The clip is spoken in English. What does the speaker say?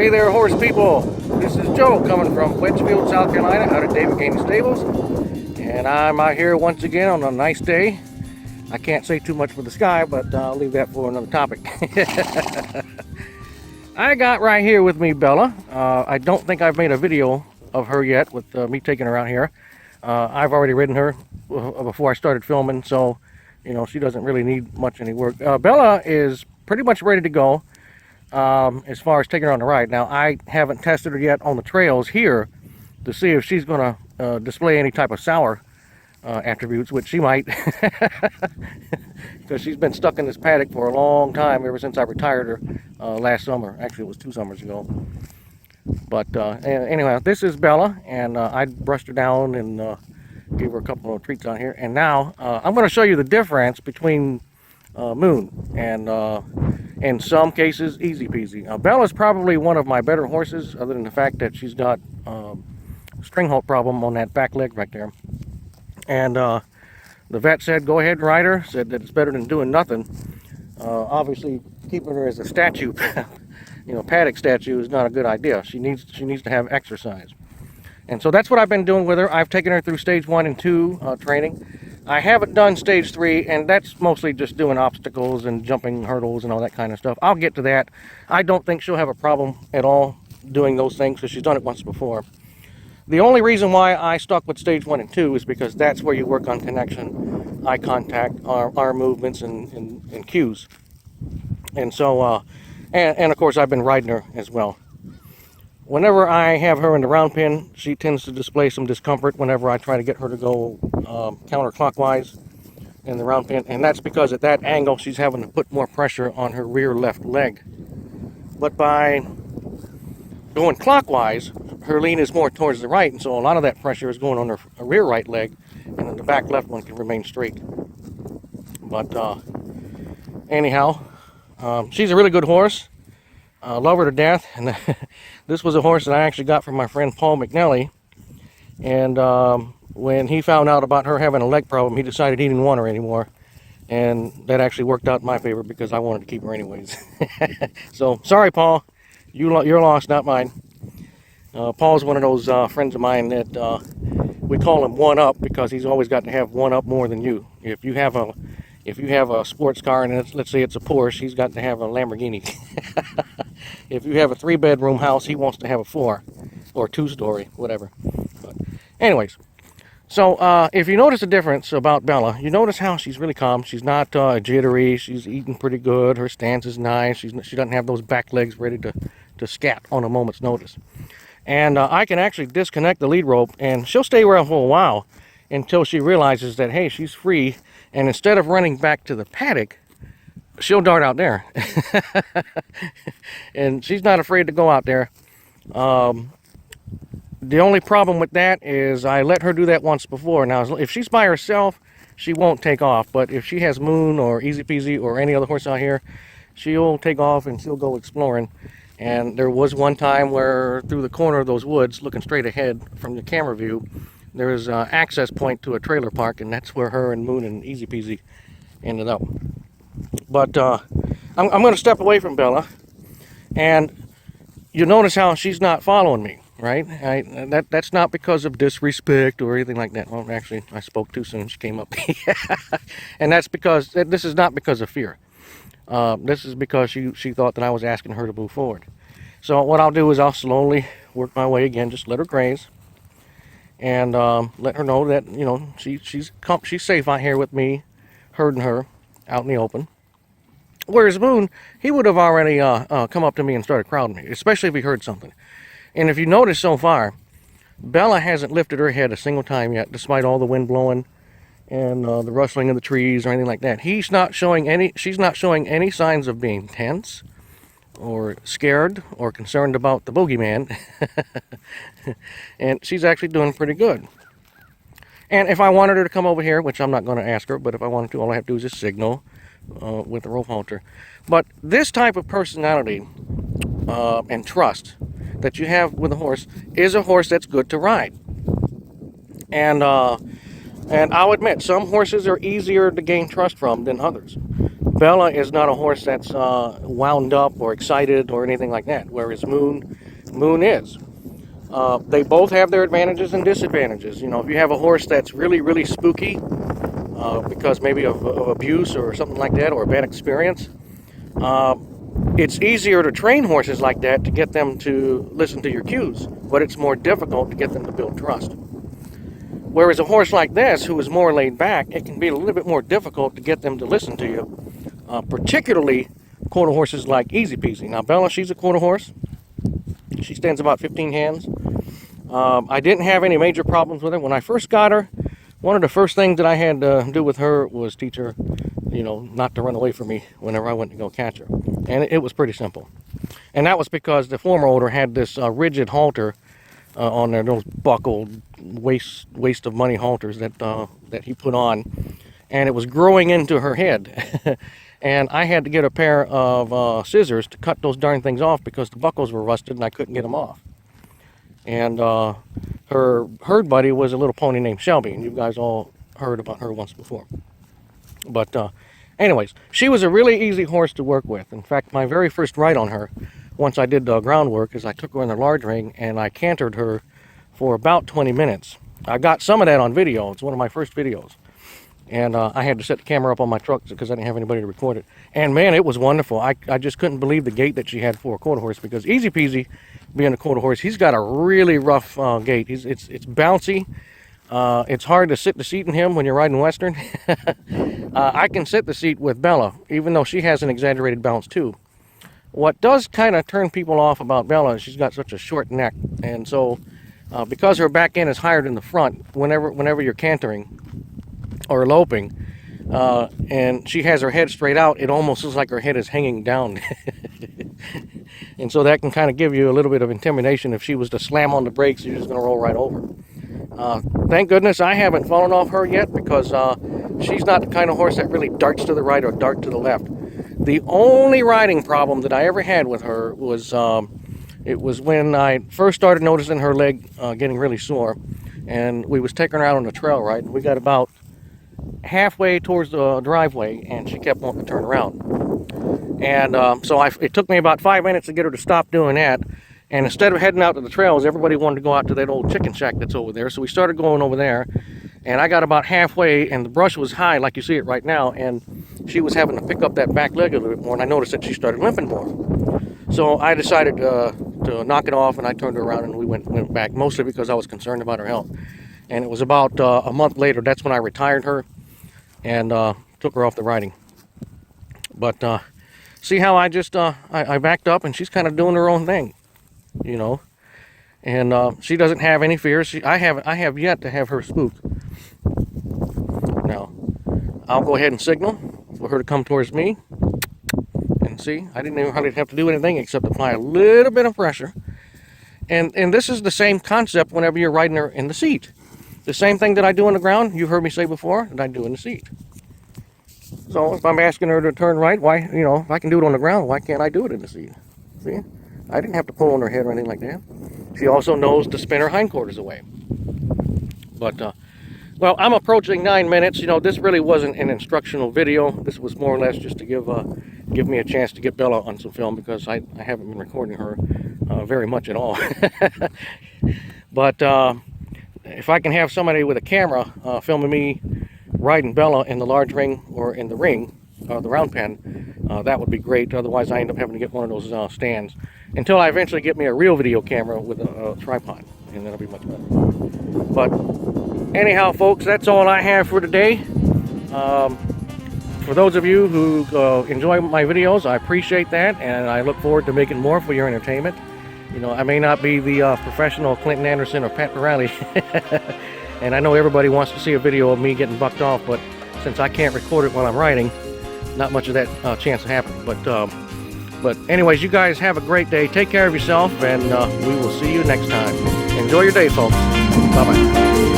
Hey there, horse people. This is Joe coming from Wedgefield, South Carolina, out of David Gaines Stables. And I'm out here once again on a nice day. I can't say too much for the sky, but I'll leave that for another topic. I got right here with me Bella. I don't think I've made a video of her yet with me taking her out here. I've already ridden her before I started filming, so you know she doesn't really need much any work. Bella is pretty much ready to go. As far as taking her on the ride. Now, I haven't tested her yet on the trails here to see if she's going to display any type of sour attributes, which she might, because she's been stuck in this paddock for a long time, ever since I retired her last summer. Actually, it was 2 summers ago. But anyway, this is Bella, and I brushed her down and gave her a couple of treats on here. And now, I'm going to show you the difference between Moon and in some cases easy peasy. Bella's probably one of my better horses, other than the fact that she's got a string-halt problem on that back leg right there. And the vet said go ahead and ride her, said that it's better than doing nothing. Obviously keeping her as a statue you know, paddock statue is not a good idea. She needs to have exercise. And so that's what I've been doing with her. I've taken her through stage 1 and 2 training. I haven't done stage 3, and that's mostly just doing obstacles and jumping hurdles and all that kind of stuff. I'll get to that. I don't think she'll have a problem at all doing those things because she's done it once before. The only reason why I stuck with stage 1 and 2 is because that's where you work on connection, eye contact, arm movements, and cues. And so, and of course, I've been riding her as well. Whenever I have her in the round pen, she tends to display some discomfort whenever I try to get her to go counterclockwise in the round pen. And that's because at that angle, she's having to put more pressure on her rear left leg. But by going clockwise, her lean is more towards the right. And so a lot of that pressure is going on her rear right leg. And then the back left one can remain straight. But anyhow, she's a really good horse. I love her to death, and this was a horse that I actually got from my friend Paul McNally, and when he found out about her having a leg problem, he decided he didn't want her anymore, and that actually worked out in my favor because I wanted to keep her anyways. So, sorry Paul, you're lost, not mine. Paul's one of those friends of mine that we call him one up because he's always got to have one up more than you. If you have a sports car and let's say it's a Porsche, he's got to have a Lamborghini. If you have a 3-bedroom house, he wants to have a 4 or 2-story, whatever. But anyways, so if you notice a difference about Bella, you notice how she's really calm. She's not jittery. She's eating pretty good. Her stance is nice. She doesn't have those back legs ready to scat on a moment's notice. And I can actually disconnect the lead rope, and she'll stay around for a while until she realizes that, hey, she's free. And instead of running back to the paddock, she'll dart out there. And she's not afraid to go out there. The only problem with that is I let her do that once before. Now, if she's by herself, she won't take off. But if she has Moon or Easy Peasy or any other horse out here, she'll take off and she'll go exploring. And there was one time where through the corner of those woods, looking straight ahead from the camera view, there is an access point to a trailer park, and that's where her and Moon and Easy Peasy ended up. But I'm going to step away from Bella, and you notice how she's not following me, right? That's not because of disrespect or anything like that. Well, actually, I spoke too soon. She came up. And that's because, this is not because of fear. This is because she thought that I was asking her to move forward. So what I'll do is I'll slowly work my way again, just let her graze. And let her know that, you know, she's safe out here with me, herding her out in the open. Whereas Moon, he would have already come up to me and started crowding me, especially if he heard something. And if you notice so far, Bella hasn't lifted her head a single time yet, despite all the wind blowing and the rustling of the trees or anything like that. She's not showing any signs of being tense or scared or concerned about the boogeyman. And she's actually doing pretty good. And if I wanted her to come over here, which I'm not going to ask her, but if I wanted to, all I have to do is just signal with the rope halter. But this type of personality and trust that you have with a horse is a horse that's good to ride. And I'll admit, some horses are easier to gain trust from than others. Bella is not a horse that's wound up or excited or anything like that, whereas Moon is. They both have their advantages and disadvantages. You know, if you have a horse that's really spooky, because maybe of abuse or something like that, or a bad experience, it's easier to train horses like that to get them to listen to your cues, but it's more difficult to get them to build trust. Whereas a horse like this, who is more laid back, it can be a little bit more difficult to get them to listen to you, particularly quarter horses like Easy Peasy. Now Bella, she's a quarter horse. She stands about 15 hands. I didn't have any major problems with her. When I first got her, one of the first things that I had to do with her was teach her, you know, not to run away from me whenever I went to go catch her. And it was pretty simple. And that was because the former owner had this rigid halter on there, those buckled waste of money halters that he put on, and it was growing into her head. And I had to get a pair of scissors to cut those darn things off because the buckles were rusted and I couldn't get them off. And her herd buddy was a little pony named Shelby, and you guys all heard about her once before. But anyways, she was a really easy horse to work with. In fact, my very first ride on her, once I did the groundwork, is I took her in the large ring and I cantered her for about 20 minutes. I got some of that on video. It's one of my first videos. And I had to set the camera up on my truck because I didn't have anybody to record it. And man, it was wonderful. I just couldn't believe the gait that she had for a quarter horse, because Easy Peasy, being a quarter horse, he's got a really rough gait. It's bouncy. It's hard to sit the seat in him when you're riding Western. I can sit the seat with Bella, even though she has an exaggerated bounce too. What does kind of turn people off about Bella is she's got such a short neck. And so because her back end is higher than the front, whenever you're cantering or loping, and she has her head straight out, it almost looks like her head is hanging down. And so that can kind of give you a little bit of intimidation. If she was to slam on the brakes, you're just going to roll right over. Thank goodness I haven't fallen off her yet, because she's not the kind of horse that really darts to the right or dart to the left. The only riding problem that I ever had with her was it was when I first started noticing her leg getting really sore, and we was taking her out on a trail ride, and we got about halfway towards the driveway and she kept wanting to turn around. And so it took me about 5 minutes to get her to stop doing that. And instead of heading out to the trails, everybody wanted to go out to that old chicken shack that's over there. So we started going over there, and I got about halfway and the brush was high like you see it right now, and she was having to pick up that back leg a little bit more, and I noticed that she started limping more. So I decided to knock it off, and I turned her around and we went back, mostly because I was concerned about her health. And it was about a month later, that's when I retired her and took her off the riding. But see how I just I backed up, and she's kind of doing her own thing, you know. And she doesn't have any fears. I have yet to have her spooked. Now I'll go ahead and signal for her to come towards me. And see, I didn't even hardly have to do anything except apply a little bit of pressure. And this is the same concept whenever you're riding her in the seat. The same thing that I do on the ground, you've heard me say before, that I do in the seat. So if I'm asking her to turn right, why, you know, if I can do it on the ground, why can't I do it in the seat? See? I didn't have to pull on her head or anything like that. She also knows to spin her hindquarters away. But, well, I'm approaching 9 minutes. You know, this really wasn't an instructional video. This was more or less just to give me a chance to get Bella on some film, because I haven't been recording her very much at all. But if I can have somebody with a camera filming me riding Bella in the large ring or in the ring, the round pen, that would be great. Otherwise, I end up having to get one of those stands, until I eventually get me a real video camera with a tripod, and that'll be much better. But anyhow, folks, that's all I have for today. For those of you who enjoy my videos, I appreciate that, and I look forward to making more for your entertainment. You know, I may not be the professional Clinton Anderson or Pat Pirelli, and I know everybody wants to see a video of me getting bucked off, but since I can't record it while I'm riding, not much of that chance to happen. But anyways, you guys have a great day. Take care of yourself, and we will see you next time. Enjoy your day, folks. Bye-bye.